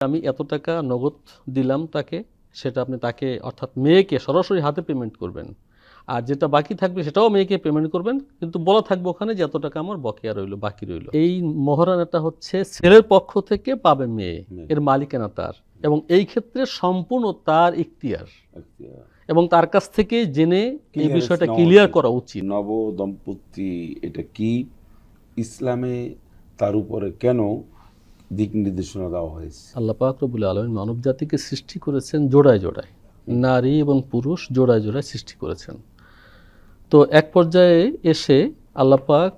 আমি এত টাকা নগদ দিলাম তাকে, সেটা আপনি তাকে অর্থাৎ মেয়েকে সরাসরি হাতে পেমেন্ট করবেন। আর যেটা বাকি থাকবে সেটাও মেয়েকে পেমেন্ট করবেন, কিন্তু বলা থাকবে ওখানে যে এত টাকা আমার বকেয়া রইল, বাকি রইল। এই মহারণাটা হচ্ছে ছেলের পক্ষ থেকে পাবে মেয়ে, এর মালিকানা তার, এবং এই ক্ষেত্রে সম্পূর্ণ তার ইখতিয়ার, এবং তার কাছ থেকে জেনে এই বিষয়টা ক্লিয়ার করা উচিত। নব দম্পতি এটা কি, ইসলামে তার উপরে কেন দিক নির্দেশনা দেওয়া হয়েছে? আল্লাহ পাক রব্বুল আলামিন মানব জাতিকে সৃষ্টি করেছেন জোড়ায় জোড়ায়, নারী এবং পুরুষ জোড়ায় জোড়ায় সৃষ্টি করেছেন। তো এক পর্যায়ে এসে আল্লাহ পাক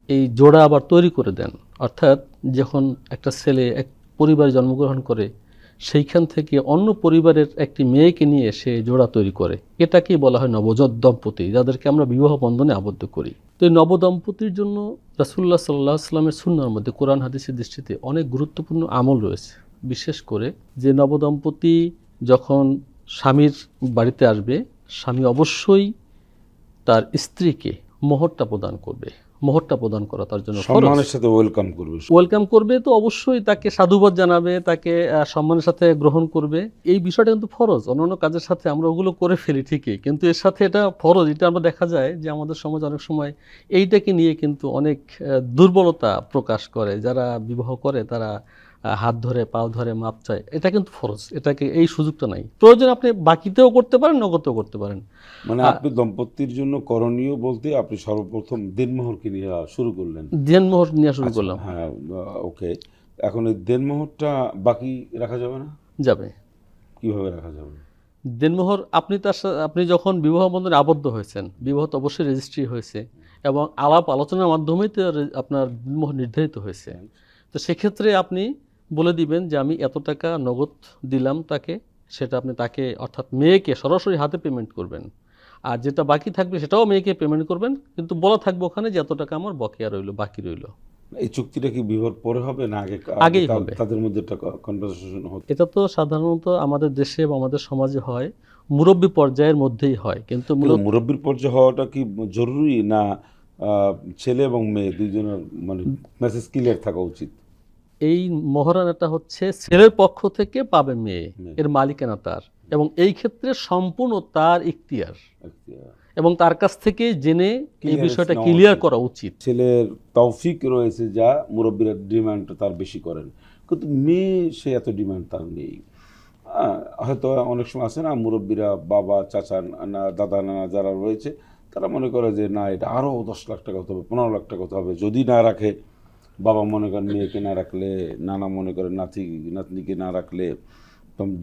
এই জোড়া আবার তৈরি করে দেন, অর্থাৎ যখন একটা ছেলে এক পরিবারে জন্মগ্রহণ করে, সেইখান থেকে অন্য পরিবারের একটি মেয়েকে নিয়ে সে জোড়া তৈরি করে। এটাকেই বলা হয় নবদম্পতি, যাদেরকে আমরা বিবাহ বন্ধনে আবদ্ধ করি। তো এই নবদম্পতির জন্য রাসূলুল্লাহ সাল্লাল্লাহু আলাইহি ওয়াসাল্লামের সুন্নাহর মধ্যে, কোরআন হাদিসের দৃষ্টিতে অনেক গুরুত্বপূর্ণ আমল রয়েছে। বিশেষ করে যে নবদম্পতি যখন স্বামীর বাড়িতে আসবে, স্বামী অবশ্যই তার স্ত্রীকে মোহরটা প্রদান করবে। মোহরটা প্রদান করা তার জন্য সম্মানের সাথে ওয়েলকাম করবে, তো অবশ্যই তাকে সাধুবাদ জানাবে, তাকে সম্মানের সাথে গ্রহণ করবে। এই বিষয়টা কিন্তু ফরজ। অন্যান্য কাজের সাথে আমরা ওগুলো করে ফেলি ঠিকই, কিন্তু এর সাথে এটা ফরজ। এটা আমরা দেখা যায় যে আমাদের সমাজে অনেক সময় এইটাকে নিয়ে কিন্তু অনেক দুর্বলতা প্রকাশ করে। যারা বিবাহ করে তারা হাত ধরে, পাও ধরে মাপ চায়। এটা কিন্তু ফরজ, এটাকে এই সুযোগটা নাই। প্রয়োজন আপনি বাকিতেও করতে পারেন, নগদেও করতে পারেন। মানে আপনি দম্পতির জন্য করণীয় বলতে আপনি সর্বপ্রথম দেনমোহরকে নিয়ে শুরু করলেন। দেনমোহর নিয়ে শুরু করলাম। হ্যাঁ, ওকে। এখন এই দেনমোহরটা বাকি রাখা যাবে না? যাবে। কিভাবে রাখা যাবে? দেনমোহর আপনি যখন বিবাহ বন্ধনে আবদ্ধ হয়েছেন, বিবাহ তো অবশ্যই রেজিস্ট্রি হয়েছে, এবং আলাপ আলোচনার মাধ্যমেই তো আপনার দেনমোহর নির্ধারিত হয়েছে। তো সেক্ষেত্রে আপনি বলে দিবেন যে আমি এত টাকা নগদ দিলাম তাকে, সেটা আপনি তাকে অর্থাৎ মেয়েকে সরাসরি হাতে পেমেন্ট করবেন। আর যেটা বাকি থাকবে সেটাও মেয়েকে পেমেন্ট করবেন, কিন্তু বলা থাকবে ওখানে যে এত টাকা আমার বকেয়া রইল, বাকি রইল। এই চুক্তিটা কি বিবাহের পরে হবে না আগেই হবে? তাদের মধ্যে একটা কনভারসেশন হবে? এটা তো সাধারণত আমাদের দেশে বা আমাদের সমাজে হয়, মুরব্বী পর্যায়ের মধ্যেই হয়। কিন্তু মুরব্বীর পর্যায়ে হওয়াটা কি জরুরি না? ছেলে এবং মেয়ে দুইজনের মানে মেসেজ ক্লিয়ার থাকা উচিত। এই মহারণাটা হচ্ছে ছেলের পক্ষ থেকে পাবে মেয়ে, এর মালিকানা তার, এবং এই ক্ষেত্রে সম্পূর্ণ তার ইখতিয়ার, এবং তার কাছ থেকে জেনে এই বিষয়টা ক্লিয়ার করা উচিত। ছেলের তৌফিক রয়েছে যা মুরব্বীরা ডিমান্ড তার বেশি করেন, কিন্তু মেয়ে সে এত ডিমান্ড তার নেই। হয়তো অনেক সময় আছে না, মুরব্বীরা বাবা চাচা না দাদা নানা যারা রয়েছে তারা মনে করে যে না, এটা আরও 10 লাখ টাকা হতে হবে, 15 লাখ টাকা হতে হবে। যদি না রাখে, বাবা মনে করেন মেয়েকে না রাখলে, নানা মনে করেন নাতনিকে না রাখলে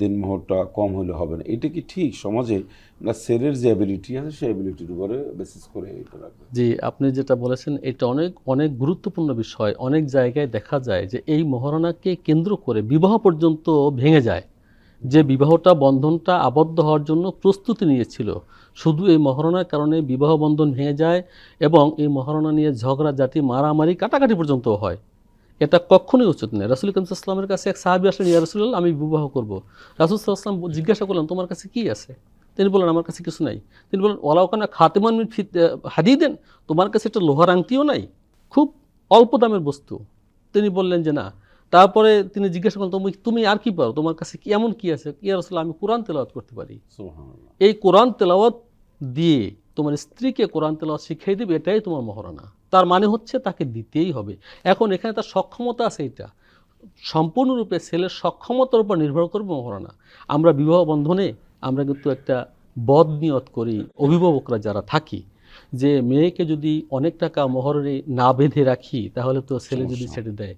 দিনমোহরটা কম হলে হবে না। এটা কি ঠিক? সমাজে না ছেলের যে অ্যাবিলিটি আছে সেই অ্যাবিলিটির উপরে বেসিস করে এটা রাখবে। জি, আপনি যেটা বলেছেন এটা অনেক অনেক গুরুত্বপূর্ণ বিষয়। অনেক জায়গায় দেখা যায় যে এই মহারণাকে কেন্দ্র করে বিবাহ পর্যন্ত ভেঙে যায়। যে বিবাহটা বন্ধনটা আবদ্ধ হওয়ার জন্য প্রস্তুতি নিয়েছিল, শুধু এই মহারণার কারণে বিবাহ বন্ধন ভেঙে যায়, এবং এই মহারণা নিয়ে ঝগড়াঝাটি, মারামারি, কাটাকাটি পর্যন্ত হয়। এটা কখনোই উচিত নয়। রাসূল করিম সাল্লাল্লাহু আলাইহি ওয়াসাল্লামের কাছে এক সাহাবী আসলেন, ইয়া রাসূলুল্লাহ, আমি বিবাহ করব। রাসূল সাল্লাল্লাহু আলাইহি ওয়াসাল্লাম জিজ্ঞাসা করলেন, তোমার কাছে কি আছে? তিনি বললেন, আমার কাছে কিছু নাই। তিনি বললেন, ওয়ালাউ কানা খাতিমান মিন হাদিদিন, তোমার কাছে একটা লোহার আংটিও নাই? খুব অল্প দামের বস্তু। তিনি বললেন যে না। তারপরে তিনি জিজ্ঞাসা করলেন, তুমি আর কি পারো, তোমার কাছে কি এমন কি আছে? ইয়া রাসূলুল্লাহ, আমি কোরআন তেলাওয়াত করতে পারি। সুবহানাল্লাহ। এই কোরআন তেলাওয়াত দিয়ে তোমার স্ত্রীকে কোরআন তেলাওয়াত শিখিয়ে দিবে, এটাই তোমার মহারণা। তার মানে হচ্ছে তাকে দিতেই হবে। এখন এখানে তার সক্ষমতা আছে, এটা সম্পূর্ণরূপে ছেলের সক্ষমতার উপর নির্ভর করবে মহারণা। আমরা বিবাহ বন্ধনে আমরা কিন্তু একটা বদ নিয়ত করি, অভিভাবকরা যারা থাকি, যে মেয়েকে যদি অনেক টাকা মোহরে না বেঁধে রাখি তাহলে তো ছেলে যদি ছেড়ে দেয়